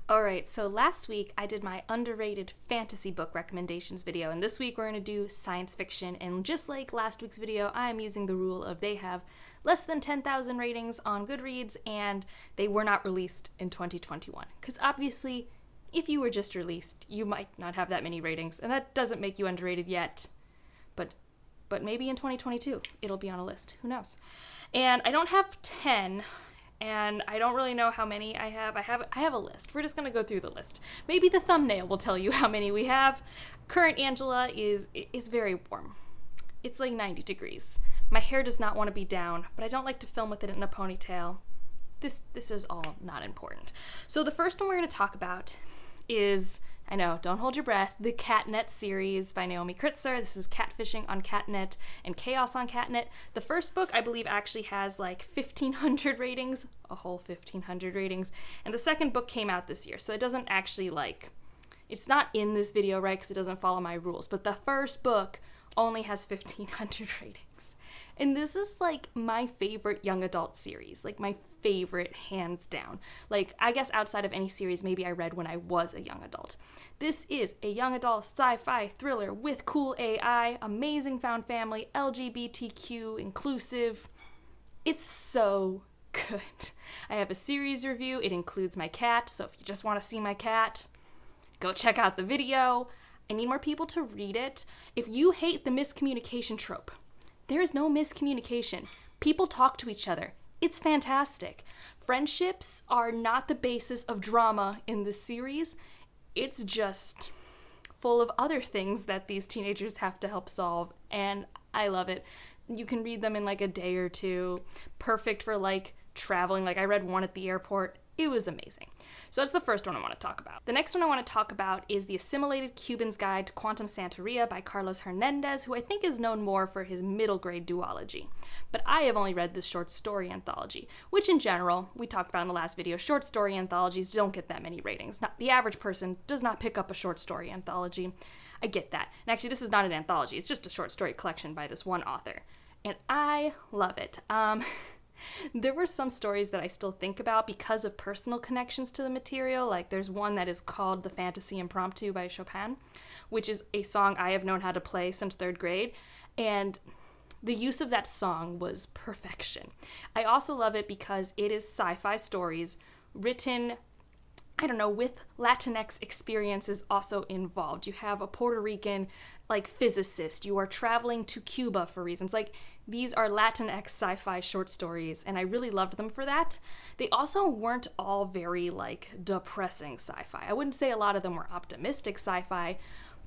Alright, so last week I did my underrated fantasy book recommendations video, and this week we're going to do science fiction, and just like last week's video, I am using the rule of they have less than 10,000 ratings on Goodreads, and they were not released in 2021. Because obviously, if you were just released, you might not have that many ratings, and that doesn't make you underrated yet. But maybe in 2022, it'll be on a list. Who knows? And I don't have 10, and I don't really know how many I have. I have a list. We're just going to go through the list. Maybe the thumbnail will tell you how many we have. Current Angela is very warm. It's like 90 degrees. My hair does not want to be down, but I don't like to film with it in a ponytail. This is all not important. So the first one we're going to talk about is, I know, don't hold your breath, the Catnet Series by Naomi Kritzer. This is Catfishing on Catnet and Chaos on Catnet. The first book, I believe, actually has like 1,500 ratings, a whole 1,500 ratings, and the second book came out this year, so it doesn't actually, it's not in this video, right, because it doesn't follow my rules, but the first book only has 1,500 ratings. And this is, my favorite young adult series. My favorite, hands down. I guess outside of any series maybe I read when I was a young adult. This is a young adult sci-fi thriller with cool AI, amazing found family, LGBTQ, inclusive. It's so good. I have a series review. It includes my cat, so if you just want to see my cat, go check out the video. I need more people to read it. If you hate the miscommunication trope, there is no miscommunication. People talk to each other. It's fantastic. Friendships are not the basis of drama in this series. It's just full of other things that these teenagers have to help solve, and I love it. You can read them in a day or two. Perfect for traveling. I read one at the airport. It was amazing. So that's the first one I want to talk about. The next one I want to talk about is The Assimilated Cubans Guide to Quantum Santeria by Carlos Hernandez, who I think is known more for his middle grade duology. But I have only read this short story anthology, which in general, we talked about in the last video, short story anthologies don't get that many ratings. The average person does not pick up a short story anthology. I get that. And actually, this is not an anthology. It's just a short story collection by this one author. And I love it. There were some stories that I still think about because of personal connections to the material. There's one that is called The Fantasy Impromptu by Chopin, which is a song I have known how to play since 3rd grade, and the use of that song was perfection. I also love it because it is sci-fi stories written, with Latinx experiences also involved. You have a Puerto Rican, physicist. You are traveling to Cuba for reasons. These are Latinx sci-fi short stories, and I really loved them for that. They also weren't all very, depressing sci-fi. I wouldn't say a lot of them were optimistic sci-fi,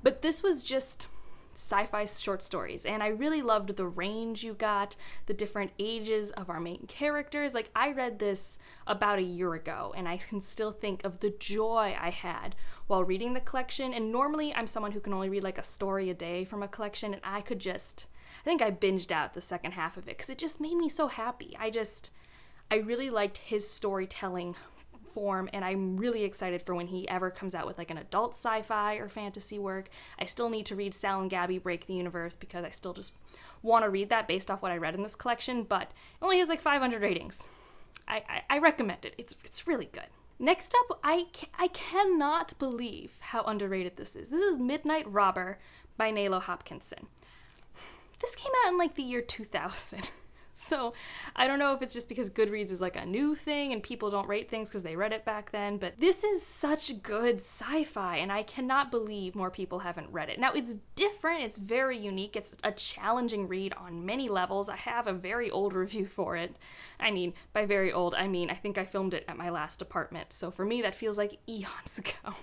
but this was just sci-fi short stories, and I really loved the range you got, the different ages of our main characters. I read this about a year ago, and I can still think of the joy I had while reading the collection, and normally I'm someone who can only read a story a day from a collection, and I think I binged out the second half of it, because it just made me so happy. I really liked his storytelling form, and I'm really excited for when he ever comes out with an adult sci-fi or fantasy work. I still need to read Sal and Gabby Break the Universe because I still just want to read that based off what I read in this collection, but it only has 500 ratings. I recommend it. It's really good. Next up, I cannot believe how underrated this is. This is Midnight Robber by Nalo Hopkinson. This came out in the year 2000. So I don't know if it's just because Goodreads is a new thing and people don't rate things because they read it back then, but this is such good sci-fi, and I cannot believe more people haven't read it. Now, it's different, it's very unique, it's a challenging read on many levels. I have a very old review for it. By very old, I think I filmed it at my last apartment, so for me that feels like eons ago.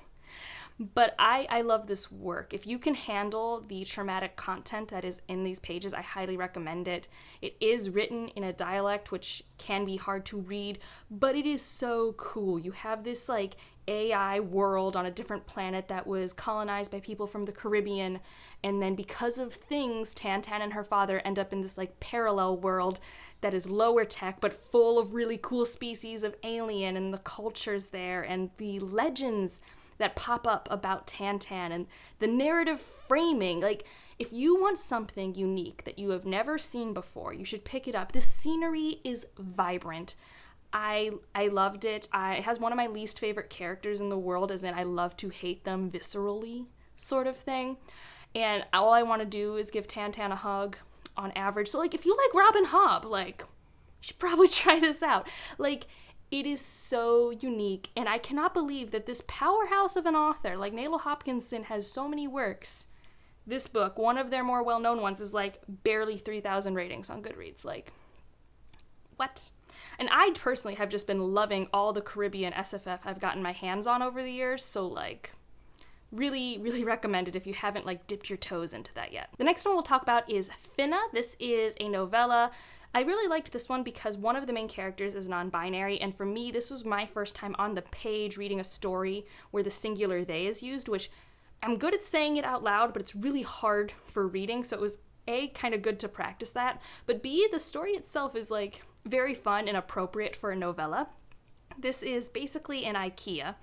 But I love this work. If you can handle the traumatic content that is in these pages, I highly recommend it. It is written in a dialect, which can be hard to read, but it is so cool. You have this AI world on a different planet that was colonized by people from the Caribbean, and then because of things, Tantan and her father end up in this parallel world that is lower tech but full of really cool species of alien, and the cultures there and the legends that pop up about Tantan and the narrative framing. If you want something unique that you have never seen before, you should pick it up. The scenery is vibrant. I loved it. It has one of my least favorite characters in the world, as in I love to hate them viscerally, sort of thing. And all I want to do is give Tan a hug on average. So, like, if you like Robin Hobb, like, you should probably try this out. Like, it is so unique, and I cannot believe that this powerhouse of an author, like Nayla Hopkinson, has so many works. This book, one of their more well-known ones, is like barely 3,000 ratings on Goodreads. Like, what? And I personally have just been loving all the Caribbean SFF I've gotten my hands on over the years, so like, really, really recommend it if you haven't like dipped your toes into that yet. The next one we'll talk about is Finna. This is a novella. I really liked this one because one of the main characters is non-binary, and for me, this was my first time on the page reading a story where the singular they is used, which I'm good at saying it out loud, but it's really hard for reading, so it was A, kind of good to practice that, but B, the story itself is like very fun and appropriate for a novella. This is basically an IKEA,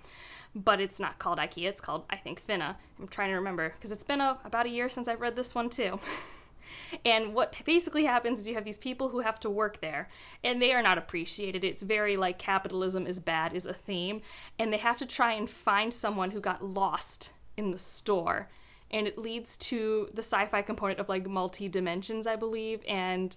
but it's not called IKEA, it's called, I think, Finna. I'm trying to remember, because it's been about a year since I've read this one too. And what basically happens is you have these people who have to work there, and they are not appreciated. It's very like capitalism is bad is a theme, and they have to try and find someone who got lost in the store. And it leads to the sci-fi component of like multi-dimensions, I believe, and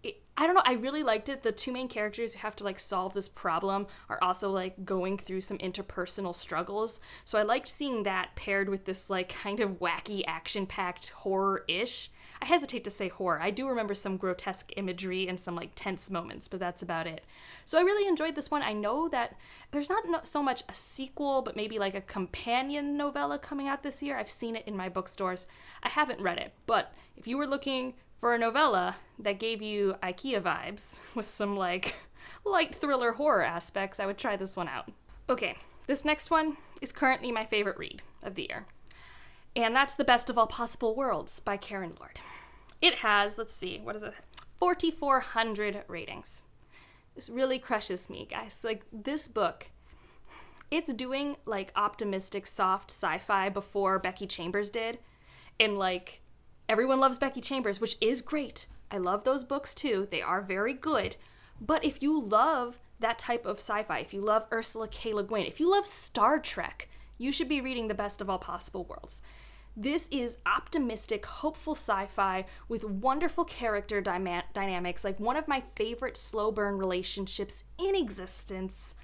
I don't know, I really liked it. The two main characters who have to like solve this problem are also like going through some interpersonal struggles. So I liked seeing that paired with this like kind of wacky action-packed horror-ish. I hesitate to say horror. I do remember some grotesque imagery and some like tense moments, but that's about it. So I really enjoyed this one. I know that there's not so much a sequel, but maybe like a companion novella coming out this year. I've seen it in my bookstores. I haven't read it, but if you were looking for a novella that gave you IKEA vibes with some like light thriller horror aspects, I would try this one out. Okay, this next one is currently my favorite read of the year. And that's The Best of All Possible Worlds by Karen Lord. It has, let's see, what is it? 4,400 ratings. This really crushes me, guys. Like, this book, it's doing, like, optimistic, soft sci-fi before Becky Chambers did. And, like, everyone loves Becky Chambers, which is great. I love those books, too. They are very good. But if you love that type of sci-fi, if you love Ursula K. Le Guin, if you love Star Trek, you should be reading The Best of All Possible Worlds. This is optimistic, hopeful sci-fi with wonderful character dynamics, like one of my favorite slow burn relationships in existence.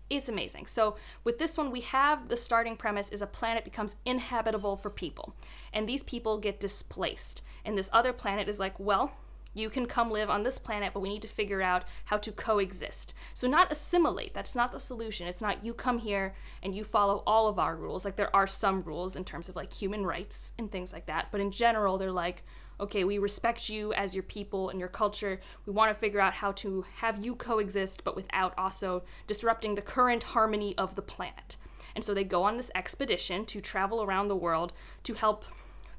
It's amazing. So with this one, we have the starting premise is a planet becomes inhabitable for people, and these people get displaced. And this other planet is like, well, you can come live on this planet, but we need to figure out how to coexist. So not assimilate, that's not the solution. It's not you come here and you follow all of our rules. Like, there are some rules in terms of like human rights and things like that, but in general, they're like, okay, we respect you as your people and your culture. We want to figure out how to have you coexist, but without also disrupting the current harmony of the planet. And so they go on this expedition to travel around the world to help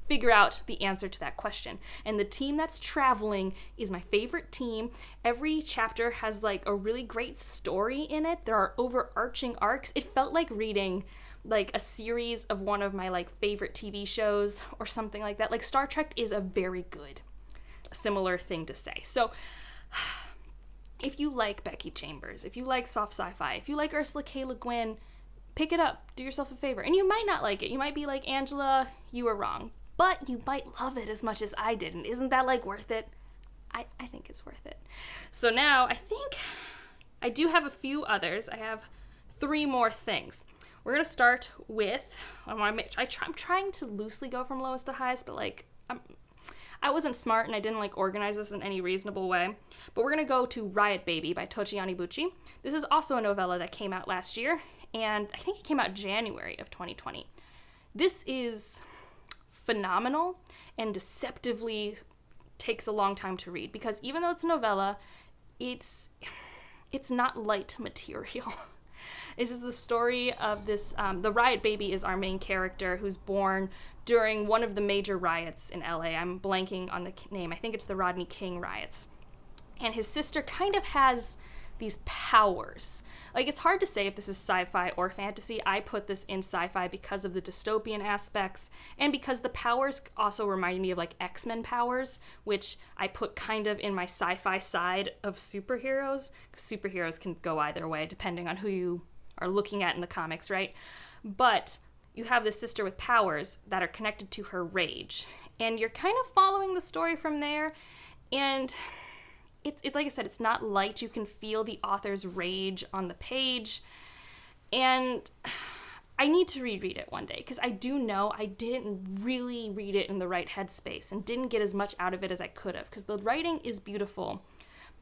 figure out the answer to that question. And the team that's traveling is my favorite team. Every chapter has like a really great story in it. There are overarching arcs. It felt like reading like a series of one of my like favorite TV shows or something like that. Like Star Trek is a very good similar thing to say. So if you like Becky Chambers, if you like soft sci-fi, if you like Ursula K. Le Guin, pick it up. Do yourself a favor. And you might not like it. You might be like, Angela, you were wrong. But you might love it as much as I did, and isn't that, like, worth it? I think it's worth it. So now, I think I do have a few others. I have 3 more things. We're going to start with, I'm trying to loosely go from lowest to highest, but, like, I wasn't smart, and I didn't, like, organize this in any reasonable way. But we're going to go to Riot Baby by Tochi Onibuchi. This is also a novella that came out last year, and I think it came out January of 2020. This is phenomenal and deceptively takes a long time to read, because even though it's a novella, it's not light material. This is the story of this, the Riot Baby is our main character who's born during one of the major riots in LA. I'm blanking on the name. I think it's the Rodney King riots. And his sister kind of has these powers. Like, it's hard to say if this is sci-fi or fantasy. I put this in sci-fi because of the dystopian aspects, and because the powers also reminded me of like X-Men powers, which I put kind of in my sci-fi side of superheroes, because superheroes can go either way depending on who you are looking at in the comics, right? But you have this sister with powers that are connected to her rage, and you're kind of following the story from there. And it's like I said, it's not light. You can feel the author's rage on the page, and I need to reread it one day, because I do know I didn't really read it in the right headspace and didn't get as much out of it as I could have, because the writing is beautiful,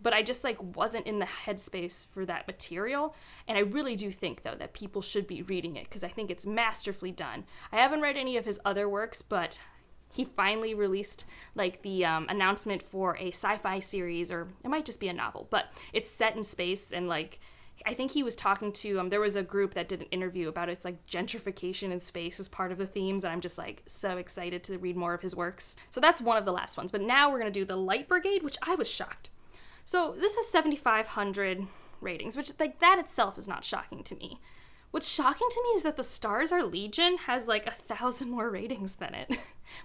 but I just like wasn't in the headspace for that material. And I really do think, though, that people should be reading it, because I think it's masterfully done. I haven't read any of his other works, but he finally released like the announcement for a sci-fi series, or it might just be a novel, but it's set in space. And like, I think he was talking to, there was a group that did an interview about it. It's like gentrification in space as part of the themes. And I'm just like so excited to read more of his works. So that's one of the last ones. But now we're going to do the Light Brigade, which I was shocked. So this has 7,500 ratings, which like that itself is not shocking to me. What's shocking to me is that the Stars Are Legion has like 1,000 more ratings than it,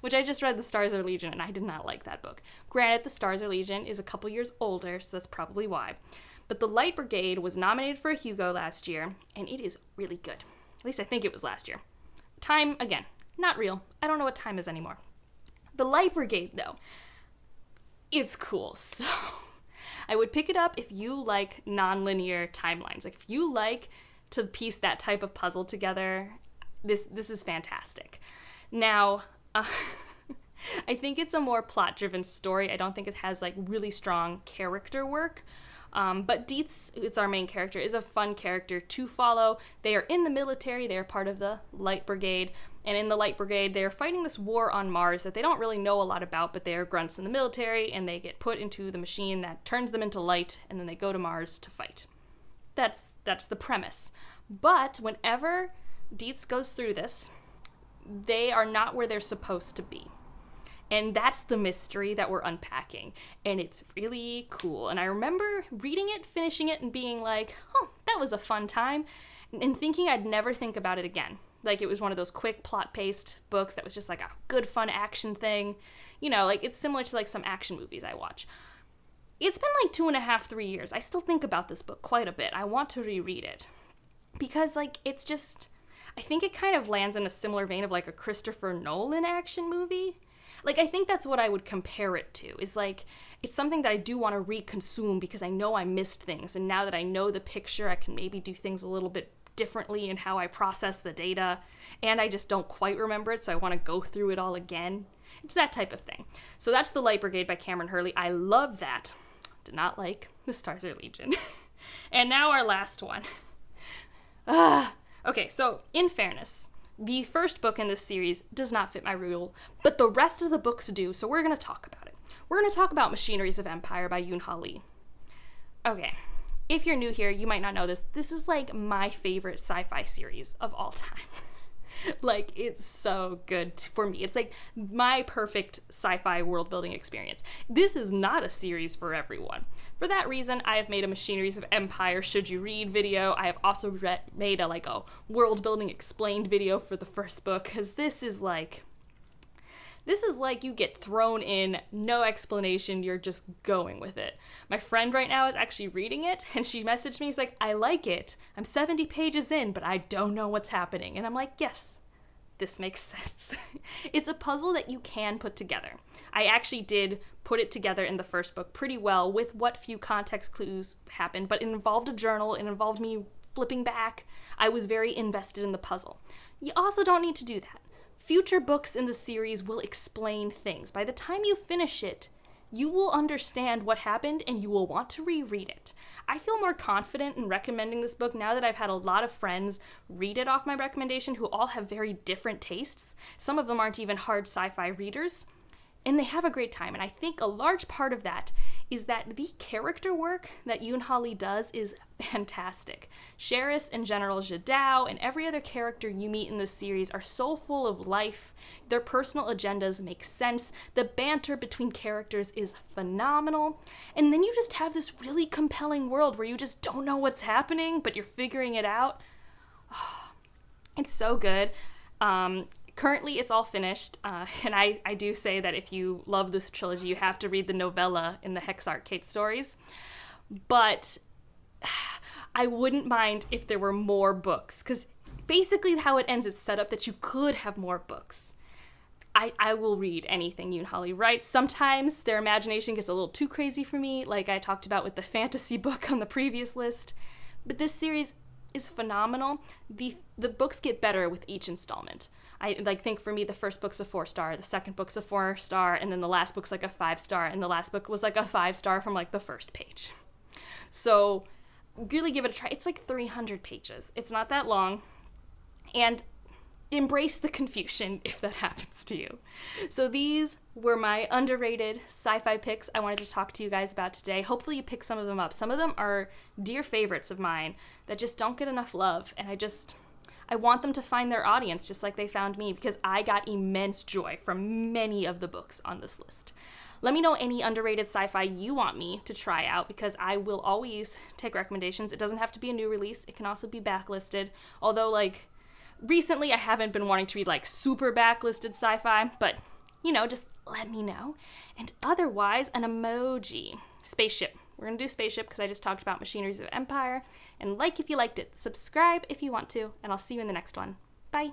which I just read the Stars Are Legion and I did not like that book. Granted, the Stars Are Legion is a couple years older, so that's probably why. But the Light Brigade was nominated for a Hugo last year, and it is really good. At least I think it was last year. Time, again, not real. I don't know what time is anymore. The Light Brigade, though, it's cool. So I would pick it up if you like non-linear timelines. Like, if you like to piece that type of puzzle together, this is fantastic. Now, I think it's a more plot-driven story. I don't think it has like really strong character work. But Dietz, it's our main character, is a fun character to follow. They are in the military. They are part of the Light Brigade. And in the Light Brigade, they are fighting this war on Mars that they don't really know a lot about, but they are grunts in the military, and they get put into the machine that turns them into light, and then they go to Mars to fight. That's the premise. But whenever Dietz goes through this, they are not where they're supposed to be. And that's the mystery that we're unpacking. And it's really cool. And I remember reading it, finishing it, and being like, oh, that was a fun time. And thinking I'd never think about it again. Like, it was one of those quick plot-paced books that was just like a good, fun action thing. You know, like, it's similar to like some action movies I watch. It's been like 2.5, 3 years. I still think about this book quite a bit. I want to reread it. Because, like, it's just, I think it kind of lands in a similar vein of like a Christopher Nolan action movie. Like, I think that's what I would compare it to, is like, it's something that I do want to reconsume because I know I missed things, and now that I know the picture, I can maybe do things a little bit differently in how I process the data, and I just don't quite remember it, so I want to go through it all again. It's that type of thing. So that's The Light Brigade by Cameron Hurley. I love that. Did not like The Stars Are Legion. And now our last one. Okay, so in fairness, the first book in this series does not fit my rule, but the rest of the books do, so we're going to talk about it. We're going to talk about Machineries of Empire by Yoon-Ha Lee. Okay, if you're new here, you might not know this. This is like my favorite sci-fi series of all time. Like, it's so good for me. It's like my perfect sci-fi world-building experience. This is not a series for everyone. For that reason, I have made a Machineries of Empire Should You Read video. I have also made a world-building explained video for the first book, because this is like you get thrown in, no explanation, you're just going with it. My friend right now is actually reading it, and she messaged me, she's like, I like it. I'm 70 pages in, but I don't know what's happening. And I'm like, yes, this makes sense. It's a puzzle that you can put together. I actually did put it together in the first book pretty well with what few context clues happened, but it involved a journal, it involved me flipping back. I was very invested in the puzzle. You also don't need to do that. Future books in the series will explain things. By the time you finish it, you will understand what happened and you will want to reread it. I feel more confident in recommending this book now that I've had a lot of friends read it off my recommendation who all have very different tastes. Some of them aren't even hard sci-fi readers. And they have a great time. And I think a large part of that is that the character work that Yoon Ha-lee does is fantastic. Sheris and General Jadao and every other character you meet in this series are so full of life. Their personal agendas make sense. The banter between characters is phenomenal. And then you just have this really compelling world where you just don't know what's happening, but you're figuring it out. Oh, it's so good. Currently, it's all finished, and I do say that if you love this trilogy, you have to read the novella in the Hex Arcade stories. But I wouldn't mind if there were more books, because basically how it ends, it's set up that you could have more books. I will read anything Yoon Ha-lee writes. Sometimes their imagination gets a little too crazy for me, like I talked about with the fantasy book on the previous list. But this series is phenomenal. The books get better with each installment. I think for me, the first book's a 4-star, the second book's a 4-star, and then the last book's like a 5-star, and the last book was like a 5-star from like the first page. So really give it a try. It's like 300 pages. It's not that long. And embrace the confusion if that happens to you. So these were my underrated sci-fi picks I wanted to talk to you guys about today. Hopefully you pick some of them up. Some of them are dear favorites of mine that just don't get enough love, and I want them to find their audience just like they found me, because I got immense joy from many of the books on this list. Let me know any underrated sci-fi you want me to try out, because I will always take recommendations. It doesn't have to be a new release. It can also be backlisted. Although, recently I haven't been wanting to read, super backlisted sci-fi, but, just let me know. And otherwise, an emoji. Spaceship. We're going to do Spaceship because I just talked about Machineries of Empire. And if you liked it, subscribe if you want to, and I'll see you in the next one. Bye!